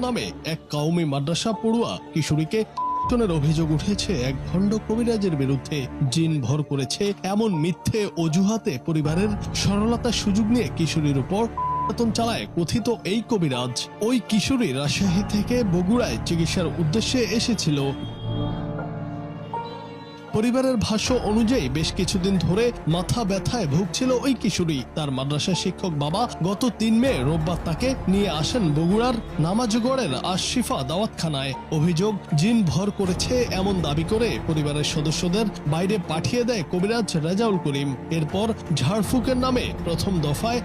নামে এক কওমি মাদ্রাসা পড়ুয়া কিশোরীকে অভিযোগ উঠেছে এক ভণ্ড কবিরাজের বিরুদ্ধে। জিন ভর করেছে এমন মিথ্যে অজুহাতে পরিবারের সরলতার সুযোগ নিয়ে কিশোরীর উপর নির্যাতন চালায় কথিত এই কবিরাজ। ওই কিশোরী রাজশাহী থেকে বগুড়ায় চিকিৎসার উদ্দেশ্যে এসেছিল। পরিবারের ভাষ্য অনুযায়ী বেশ কিছুদিন ধরে মাথা ব্যথায় ভুগছিল ওই কিশোরী। তার মাদ্রাসা শিক্ষক বাবা গত ৩ মে রোববার তাকে নিয়ে আসেন বগুড়ার নামাজগড়ের আশিফা দাওয়াতখানায়। অভিযোগ, জিন ভর করেছে এমন দাবি করে পরিবারের সদস্যদের বাইরে পাঠিয়ে দেয় কবিরাজ রেজাউল করিম। এরপর ঝাড়ফুঁকের নামে প্রথম দফায়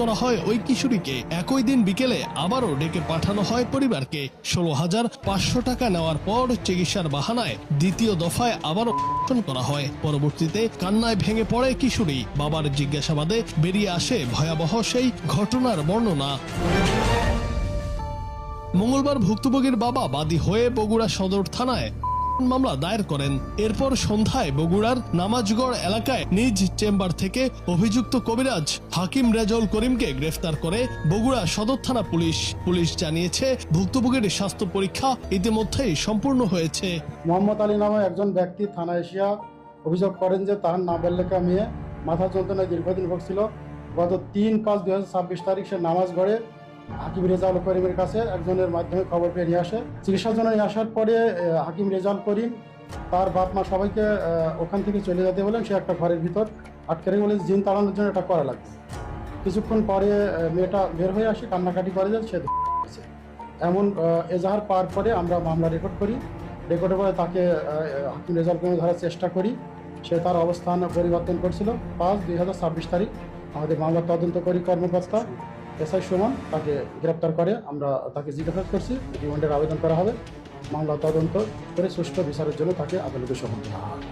করা হয় ওই কিশোরীকে। একই দিন বিকেলে আবারও ডেকে পাঠানো হয় পরিবারকে। ১৬,৫০০ টাকা নেওয়ার পর চিকিৎসার বাহানায় দ্বিতীয় দফায় আবারও করা হয়। পরবর্তীতে কান্নায় ভেঙে পড়ে কিশোরী। বাবার জিজ্ঞাসাবাদে বেরিয়ে আসে ভয়াবহ সেই ঘটনার বর্ণনা। মঙ্গলবার ভুক্তভোগীর বাবা বাদী হয়ে বগুড়া সদর থানায় মামলা দায়ের করেন। এরপর সন্ধ্যায় বগুড়ার নামাজগড় এলাকায় নিজ চেম্বার থেকে অভিযুক্ত কবিরাজ হাকিম রেজাউল করিমকে গ্রেফতার করে বগুড়া সদর থানা পুলিশ। পুলিশ জানিয়েছে ভুক্তভোগীর স্বাস্থ্য পরীক্ষা ইতিমধ্যেই সম্পূর্ণ হয়েছে। মোহাম্মদ আলী নামে একজন ব্যক্তি থানায় এসিয়া অভিযোগ করেন যে তার নাবালিকা মেয়ে মাথা যন্ত্রণায় দীর্ঘদিন ভুগছিল। গত ৩/৫/২০২৬ তারিখ সে নামাজগড়ে হাকিম রেজাউল করিমের কাছে একজনের মাধ্যমে খবর পেয়ে নিয়ে আসে। চিকিৎসার জন্য নিয়ে আসার পরে হাকিম রেজাউল করিম তার বাপ মা সবাইকে ওখান থেকে চলে যেতে বলেন। সে একটা ঘরের ভিতর আটকে রেখে বলে জিন তাড়ানোর জন্য এটা করা লাগবে। কিছুক্ষণ পরে মেয়েটা বের হয়ে আসে, কান্নাকাটি করে যায়। সে এমন এজাহার পাওয়ার পরে আমরা মামলা রেকর্ড করি। রেকর্ডের পরে তাকে হাকিম রেজাউল করিম ধরার চেষ্টা করি। সে তার অবস্থান পরিবর্তন করছিল। ৫/২০২৬ তারিখ আমাদের মামলা তদন্তকারী কর্মকর্তা এসআই সুমন তাকে গ্রেপ্তার করে। আমরা তাকে জিজ্ঞাসাবাদ করছি, রিমান্ডের আবেদন করা হবে। মামলা তদন্ত করে সুষ্ঠু বিচারের জন্য তাকে আদালতে সোপর্দ করা হবে।